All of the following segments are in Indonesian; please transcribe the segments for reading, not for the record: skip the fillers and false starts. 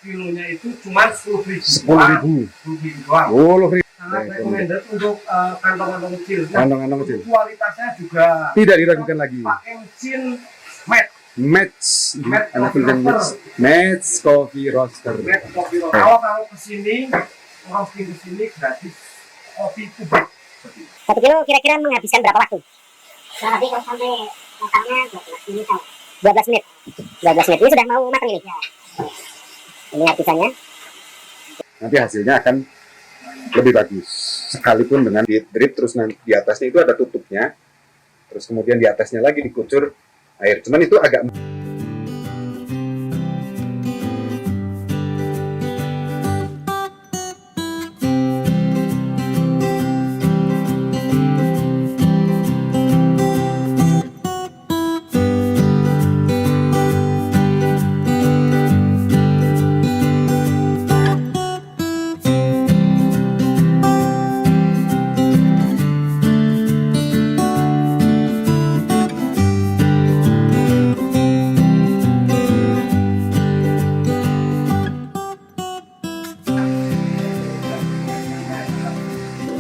kilonya itu cuma 10.000. 10.000. 10.000 doang. 10.000. Sangat recommended untuk kantong-kantong kecil. Kantong-kantong kecil. Kualitasnya juga Tidak diragukan lagi. pakai mesin matte. Match coffee roaster. Kalau kesini roasting kesini gratis kopi kubik. 1 kilo kira-kira menghabiskan berapa waktu? Kurang lebih kalau sampai matangnya 12 menit. 12 menit. 12 menit. Ini sudah mau matang ini. Ya. Ini artisannya. Nanti hasilnya akan lebih bagus. Sekalipun dengan drip terus nanti di atasnya itu ada tutupnya. Terus kemudian di atasnya lagi dikucur air. Cuman itu agak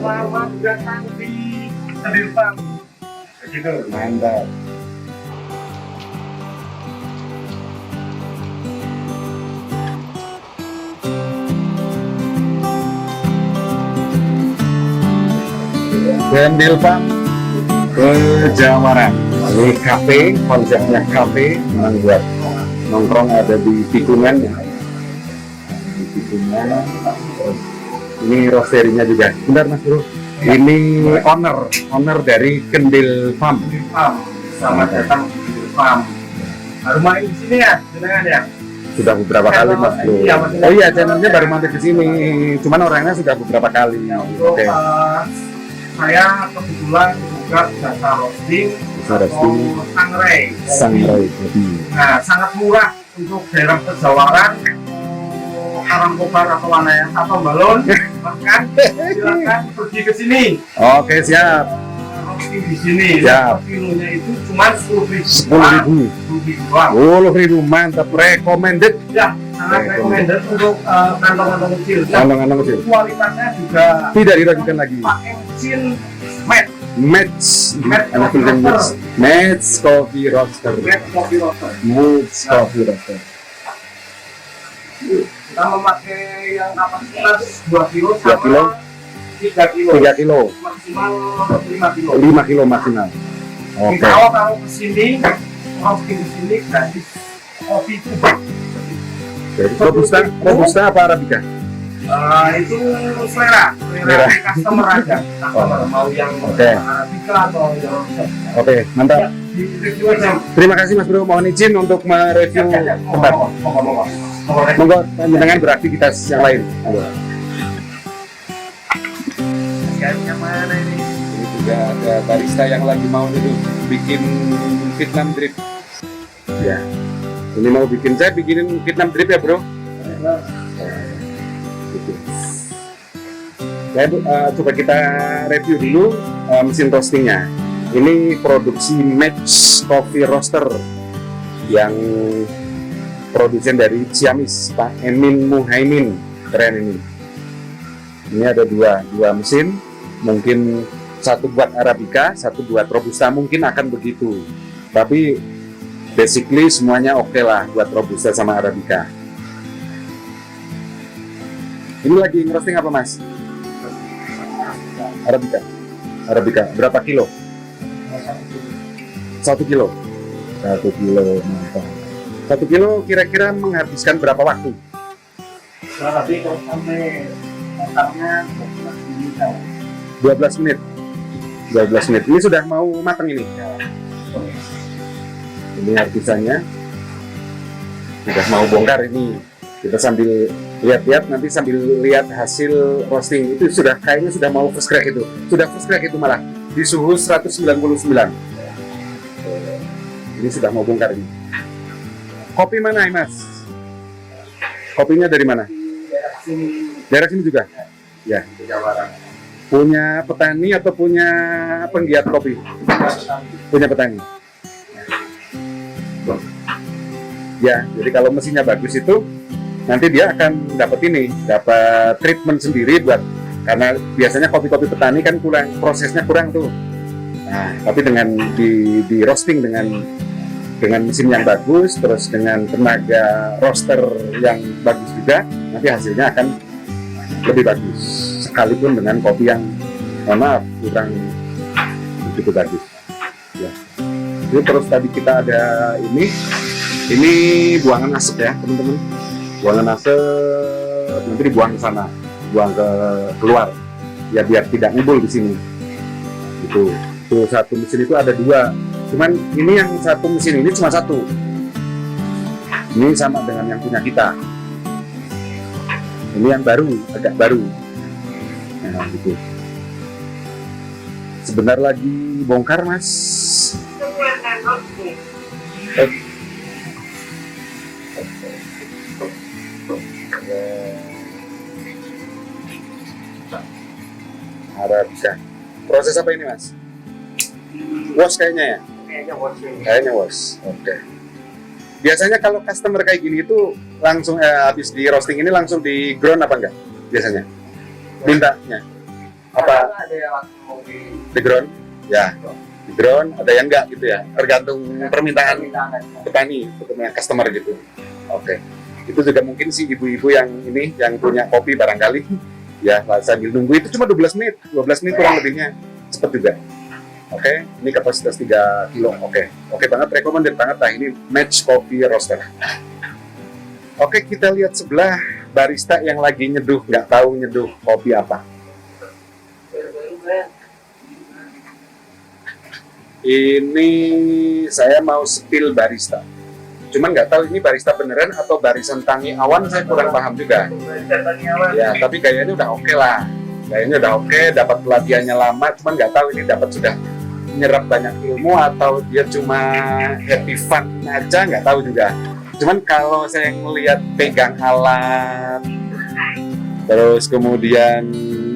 Selamat datang di Kediri Farm. Begitu. mantap. Kediri Farm Kejawaran. Ini kafe, konsepnya kafe, membuat nongkrong ada di tikungan ya. Di tikungan. Ini roasterinya juga. Bentar Mas Bro. Ini owner dari Kendil Farm. Kediri Farm. Selamat datang di Kediri Farm. Baru main di sini ya, jenengan ya. Sudah beberapa kali Mas Bro. Iya, Mas. Oh iya, channelnya baru mampir ke sini. Cuman orangnya sudah beberapa kali. Untuk Oke. saya kebetulan juga jasa roasting Jasa roasting. atau sangrai. Sangrai kopi. Nah, sangat murah untuk daerah Kejawaran, Karangkobar atau Wanayasa atau Balon. Bahkan silakan pergi ke sini. Oke, siap. Roasting di sini. Siap. Per kilonya itu cuma 10.000. 10.000. 10.000 doang. 10.000 mantap, recommended. Ya, sangat recommended untuk kantong-kantong kecil. Kantong-kantong kecil. Kualitasnya juga Tidak diragukan lagi. pakai mesin matte. Match coffee roaster. Matte coffee roaster. Match coffee roaster. Kita memakai yang kapasitas 2 kilo 2 kilo. sama 3 kilo. 3 kilo. Maksimal 5 kilo. 5 kilo maksimal. Oke. Kalau kesini roasting kesini gratis kopi kubik. Jadi robusta apa arabica? Itu selera customer aja. Customer mau yang Oke. arabica atau yang Oke, mantap. di review aja. Terima kasih Mas Bro, mohon izin untuk mereview tempat. Monggo panjenengan beraktivitas yang lain. Yang mana ini? Ini juga ada barista yang lagi mau duduk bikin Vietnam drip. Ya, ini mau bikin, saya bikinin Vietnam drip ya Bro. Gitu. Coba kita review dulu mesin roastingnya. Ini produksi Match Coffee Roaster yang produsen dari Ciamis, Pak Emin Muhaimin. Keren ini. Ini ada dua mesin, mungkin satu buat Arabica, satu buat Robusta, mungkin akan begitu. Tapi basically semuanya oke lah buat Robusta sama Arabica. Ini lagi ngerosting apa Mas? Arabica. Berapa kilo? 1 kilo. 1 kilo, mantap. 1 kilo kira-kira menghabiskan berapa waktu? Kurang lebih kalau sampai matangnya 12 menit. 12 menit. Ini sudah mau matang ini. Ini artisannya. Sudah mau bongkar ini. Kita sambil lihat-lihat, nanti sambil lihat hasil roasting. Itu sudah kayaknya sudah mau first crack itu. Sudah first crack itu malah di suhu 199. Ini sudah mau bongkar ini. Kopi mana Mas? Kopinya dari mana? Daerah sini juga? Ya. Punya petani atau punya penggiat kopi? Punya petani. Ya, jadi kalau mesinnya bagus itu nanti dia akan dapat treatment sendiri buat, karena biasanya kopi-kopi petani kan prosesnya kurang tuh. Nah, tapi dengan di roasting dengan mesin yang bagus, terus dengan tenaga roaster yang bagus juga, nanti hasilnya akan lebih bagus. Sekalipun dengan kopi yang kurang begitu bagus. Ya. Jadi terus tadi kita ada ini buangan asap ya teman-teman. Buangan asap nanti dibuang ke sana, buang keluar, ya biar tidak ngumpul di sini. Itu satu mesin itu ada 2. Cuman ini yang satu mesin ini cuma 1. Ini sama dengan yang punya kita. Ini yang baru, agak baru. Nah, gitu. Sebentar lagi bongkar, Mas. Arabica. Proses apa ini, Mas? Wash kayaknya ya? Kayaknya wash. Oke. Biasanya kalau customer kayak gini itu langsung habis di roasting ini langsung di ground apa enggak? Biasanya mintanya apa? Ada yang langsung Di ground? Ya. Di ground, ada yang enggak gitu ya? Tergantung permintaan petani, customer gitu. Oke. Itu juga mungkin sih ibu-ibu yang punya kopi barangkali ya sambil nunggu itu cuma 12 menit kurang lebihnya, cepet juga. Oke, ini kapasitas 3 kilo. Oke banget, recommended banget lah ini Match Coffee Roaster. Oke, kita lihat sebelah barista yang lagi nyeduh, nggak tahu nyeduh kopi apa. Ini saya mau spill barista. Cuman nggak tahu ini barista beneran atau barisan Tangi Awan, saya kurang paham juga. Ya, tapi gayanya udah oke lah. Gayanya udah oke, dapat pelatihannya lama, cuman nggak tahu ini dapat sudah menyerap banyak ilmu atau dia cuma happy fun aja, nggak tahu juga. Cuman kalau saya ngelihat pegang alat, terus kemudian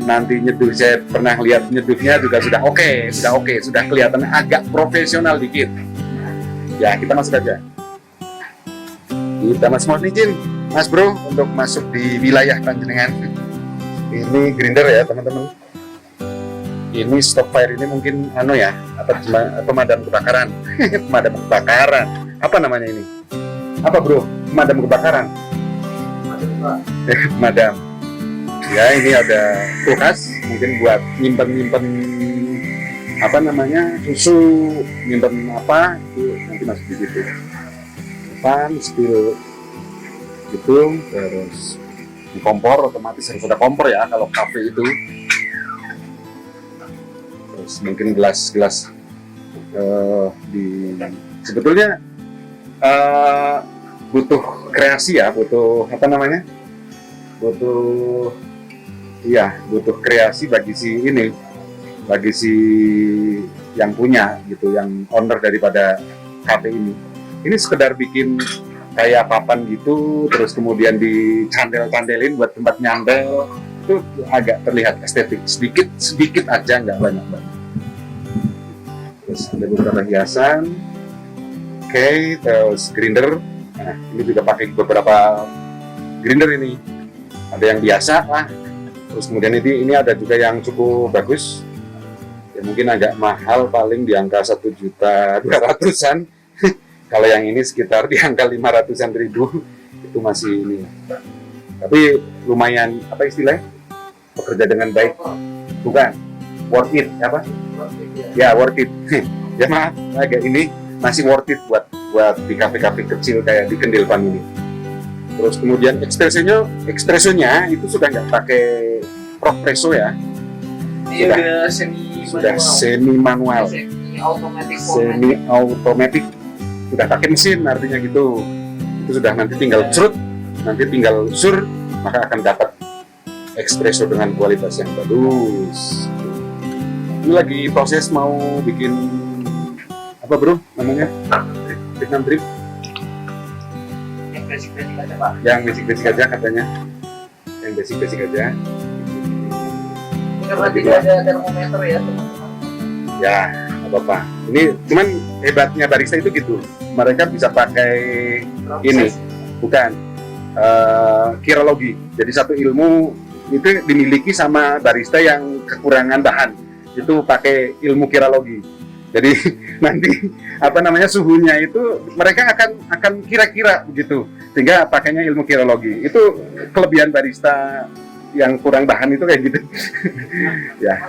nanti nyeduh, saya pernah lihat nyeduhnya juga sudah oke, sudah kelihatan agak profesional dikit. Ya, kita masuk aja. Kita mohon izin, Mas Bro, untuk masuk di wilayah Panjenengan. Ini grinder ya, teman-teman. Ini stop fire ini mungkin pemadam kebakaran. Pemadam kebakaran. Apa namanya ini? Apa Bro? Pemadam kebakaran. Pemadam. Ya, ini ada kulkas, mungkin buat nyimpen susu, nyimpen apa itu nanti masuk di situ. Spill gitu, terus di kompor otomatis harus ada kompor ya kalau kafe itu. Terus mungkin gelas sebetulnya butuh kreasi ya, butuh kreasi bagi si yang punya gitu, yang owner daripada kafe ini. Ini sekedar bikin kayak papan gitu, terus kemudian dicandel-candelin buat tempat nyandel, itu agak terlihat estetik, sedikit aja, nggak banyak. Terus ada beberapa hiasan, terus grinder. Nah, ini juga pakai beberapa grinder ini. Ada yang biasa lah, terus kemudian ini ada juga yang cukup bagus. Ya mungkin agak mahal, paling di angka 1.200.000-an. Kalau yang ini sekitar di angka 500-an ribu, itu masih ini. Tapi lumayan, apa istilahnya? Bekerja dengan baik. Bukan, worth it, apa? Ya, worth it. Ya maaf, agak ini masih worth it buat di kafe-kafe kecil kayak di Kendilpan ini. Terus kemudian espressonya itu sudah nggak pakai Profpresso ya. Sudah semi manual. Semi automatic. Sudah pakai mesin, artinya gitu. Itu sudah nanti tinggal sur, maka akan dapat espresso dengan kualitas yang bagus. Ini lagi proses mau bikin apa Bro namanya? Vietnam drip. Yang basic aja katanya. Yang basic aja. Ini berarti ada termometer ya teman-teman. Ya, apa-apa. Ini cuman hebatnya barista itu gitu. Mereka bisa pakai ini, bukan kirologi. Jadi satu ilmu itu dimiliki sama barista yang kekurangan bahan, itu pakai ilmu kirologi. Jadi nanti apa namanya suhunya itu mereka akan kira-kira begitu, sehingga pakainya ilmu kirologi. Itu kelebihan barista yang kurang bahan itu kayak gitu. Ya.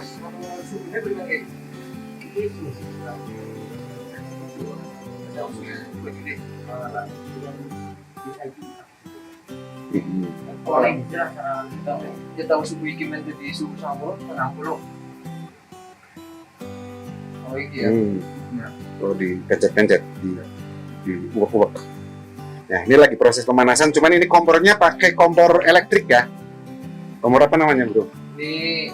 Paling kita tahu suhu iklim jadi suhu sama 60. Oh iya. Kalau dikencet-kencet, di uwek-uwek. Nah, ini lagi proses pemanasan, cuman ini kompornya pakai kompor elektrik ya. Kompor apa namanya, Bro? Ini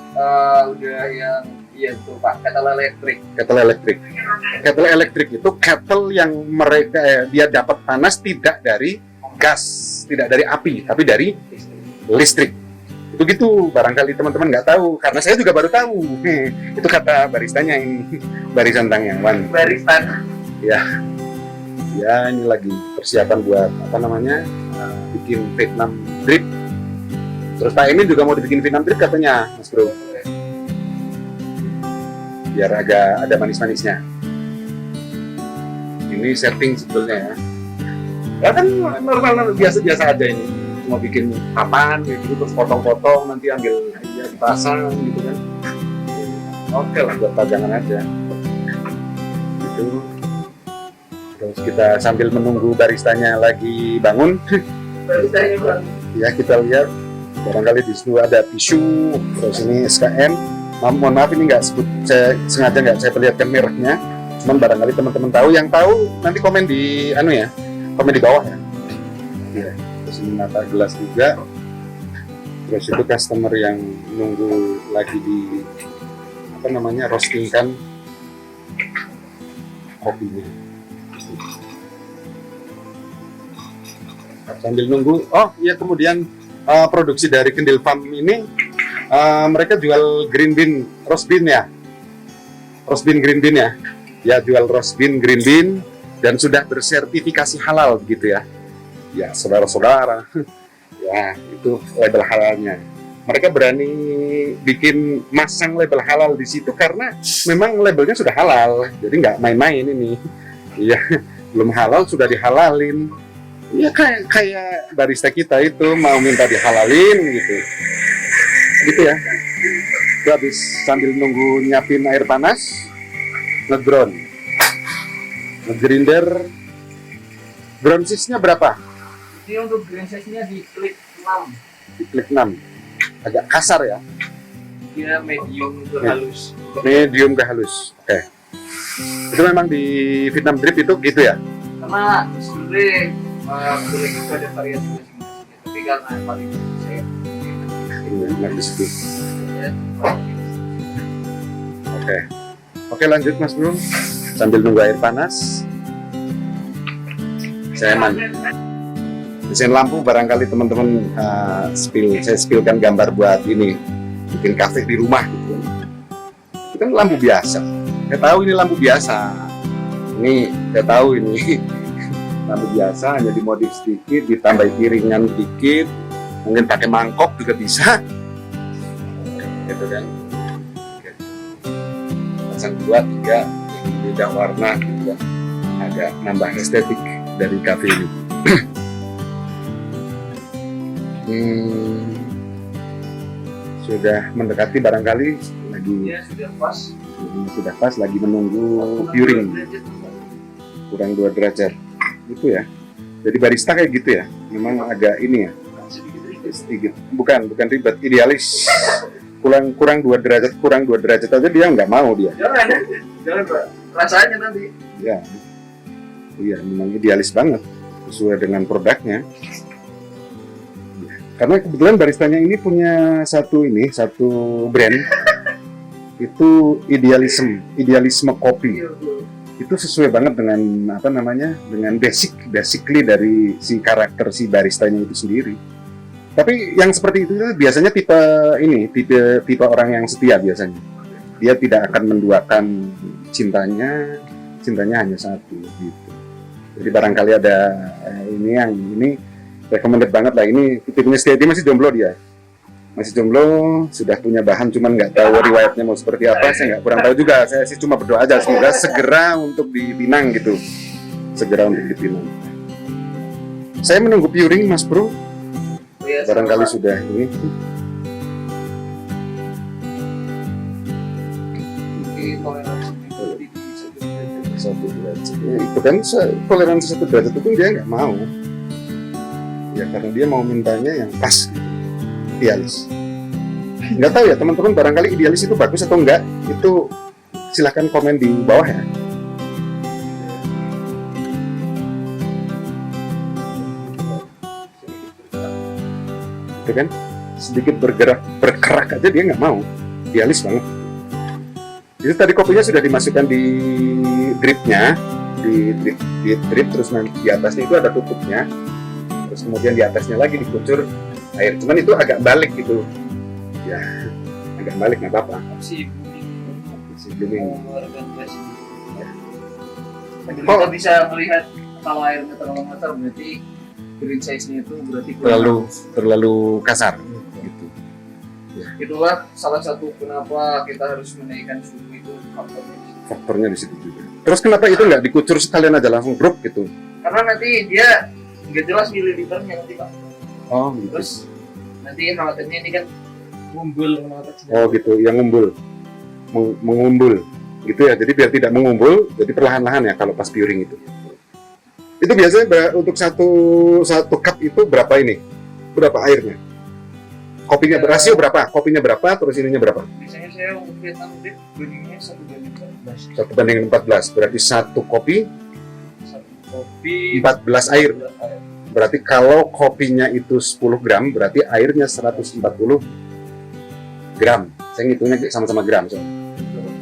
udah yang iya tuh Pak, kettle elektrik. Kettle elektrik. Kettle elektrik itu kettle yang mereka dia dapat panas tidak dari gas, tidak dari api, tapi dari listrik. Itu gitu, barangkali teman-teman nggak tahu, karena saya juga baru tahu. Itu kata baristanya ini, Barisan Tangyawan. Barista. Ya, ini lagi persiapan buat apa namanya, bikin Vietnam drip. Terus Pak Emin juga mau dibikin Vietnam drip katanya, Mas Bro. Biar agak ada manis-manisnya. Ini setting sebetulnya ya. Ya kan normal biasa-biasa aja ini. Cuma bikin papan kayak gitu, terus potong-potong, nanti ambil ya dipasang gitu kan. Oke lah, buat pajangan aja. Gitu. Terus kita sambil menunggu baristanya lagi bangun. Baristanya Bang. Ya kita lihat, barangkali di situ ada tisu, terus ini SKM. Mohon maaf ini nggak sebut, saya sengaja nggak saya perlihatkan mereknya. Cuman barangkali teman-teman tahu, yang tahu nanti komen di komen di bawah ya. Iya. Terus ini mata gelas juga. Terus itu customer yang nunggu lagi di apa namanya roastingkan kopinya. Sambil nunggu, oh iya kemudian produksi dari Kendil Farm ini mereka jual green bean, roast bean ya, roast bean green bean ya, ya jual roast bean green bean dan sudah bersertifikasi halal gitu ya. Ya saudara-saudara, ya itu label halalnya. Mereka berani bikin masang label halal di situ karena memang labelnya sudah halal, jadi nggak main-main ini. Iya, belum halal sudah dihalalin. Ya kayak barista kita itu mau minta dihalalin gitu ya. Itu habis sambil nunggu nyiapin air panas, ngeground, ngegrinder. Ground size-nya berapa? Ini untuk green size-nya di klik 6. Di klik 6. Agak kasar ya. Dia medium ke halus. Medium ke halus. Oke. Itu memang di Vietnam drip itu gitu ya? Karena sebenarnya boleh itu ada variasi masing-masing. Tapi karena paling saya Iya, enak di situ. ya, Oke, lanjut Mas Bro. Sambil nunggu air panas. Saya desain lampu barangkali teman-teman saya spillkan gambar buat ini bikin kafe di rumah gitu. Itu kan lampu biasa. Saya tahu ini lampu biasa. Ini saya tahu ini lampu biasa, hanya dimodif sedikit, ditambah piringan dikit, mungkin pakai mangkok juga bisa. Gitu kan. Oke. Pasang 2, 3 yang beda warna gitu kan. Agak nambah estetik dari kafe ini. Sudah mendekati barangkali lagi ya sudah pas. Lagi menunggu curing kurang 2 derajat itu ya. Jadi barista kayak gitu ya, memang agak ini ya sedikit bukan ribet, idealis. kurang 2 derajat aja dia nggak mau dia. Jangan Pak, rasanya nanti Ya, iya memang idealis banget sesuai dengan produknya. Karena kebetulan baristanya ini punya satu brand itu idealisme kopi. Itu sesuai banget dengan dengan basically dari si karakter si baristanya itu sendiri. Tapi yang seperti itu biasanya tipe orang yang setia biasanya. Dia tidak akan menduakan cintanya hanya satu gitu. Jadi barangkali ada ini recommended banget lah. Ini tipenya Steady masih jomblo dia. Masih jomblo, sudah punya bahan, cuman nggak tahu riwayatnya mau seperti apa. Saya nggak kurang tahu juga. Saya sih cuma berdoa aja semoga segera untuk dipinang gitu. Segera untuk dipinang. Saya menunggu Puring, Mas Bro. Ya, Barangkali sudah ini. Satu derajat. Ya, itu kan toleransi 1 derajat itu dia nggak mau. Ya karena dia mau mintanya yang pas, gitu. Idealis. Nggak tahu ya teman-teman, barangkali idealis itu bagus atau enggak, itu silahkan komen di bawah ya. Itu kan sedikit bergerak aja dia nggak mau, idealis banget. Itu tadi kopinya sudah dimasukkan di dripnya, di drip, terus nanti di atasnya itu ada tutupnya, terus kemudian di atasnya lagi dikucur air. Cuman itu agak balik gitu, ya agak balik nggak apa-apa. si blooming. Kita bisa melihat kalau airnya terlalu meter berarti green size-nya itu berarti terlalu kasar gitu. Itulah salah satu kenapa kita harus menaikkan suhu itu Faktornya di situ juga. Terus kenapa itu nggak dikucur sekalian aja langsung grup gitu? karena nanti dia nggak jelas mililiternya nanti Pak. Oh gitu. Terus nanti khawatirnya ini kan ngumpul Oh gitu, yang ngumpul, mengumpul gitu ya. Jadi biar tidak mengumpul, jadi perlahan-lahan ya kalau pas Puring itu. Itu biasanya untuk satu cup itu berapa ini? Berapa airnya? Kopinya rasio berapa? Kopinya berapa? Terus ininya berapa? Biasanya saya untuk Vietnam Drip bandingnya 1:14. 1:14. Berarti satu kopi 14 air. Berarti kalau kopinya itu 10 gram, berarti airnya 140 gram. Saya ngitungnya sama-sama gram. So.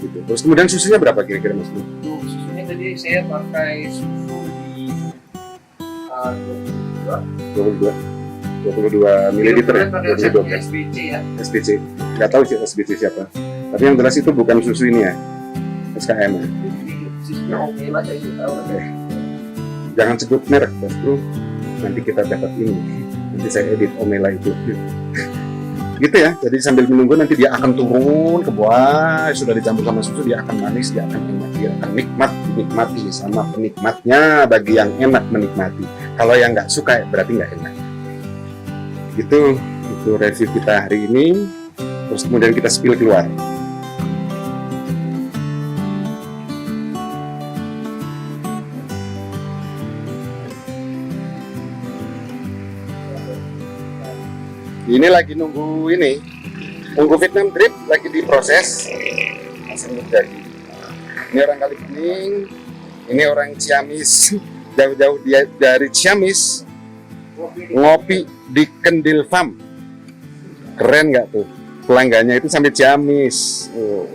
Gitu. Terus kemudian susunya berapa kira-kira Mas Bro? Susunya tadi saya pakai susu di 22 mililiter ya? 22 gram. SBC ya. SBC. Nggak tahu sih SBC siapa. Tapi yang jelas itu bukan susu ini ya. SKM ya. Jadi susunya oke lah saya juga tahu. Jangan sebut merek Mas Bro. Nanti kita dapat ini. Nanti saya edit Omela itu. Gitu ya. Jadi sambil menunggu nanti dia akan turun ke bawah. Sudah dicampur sama susu, dia akan manis, dia akan enak, dia akan nikmat, dinikmati sama penikmatnya. Bagi yang enak menikmati. Kalau yang nggak suka berarti nggak enak. Itu review kita hari ini. Terus kemudian kita spill keluar. Ini lagi nunggu Vietnam Drip lagi diproses, masih jadi. Ini orang Kalibening, ini orang Ciamis, jauh-jauh dia dari Ciamis, ngopi di Kendil Farm. Keren nggak tuh? Pelanggannya itu sampai Ciamis. Oh.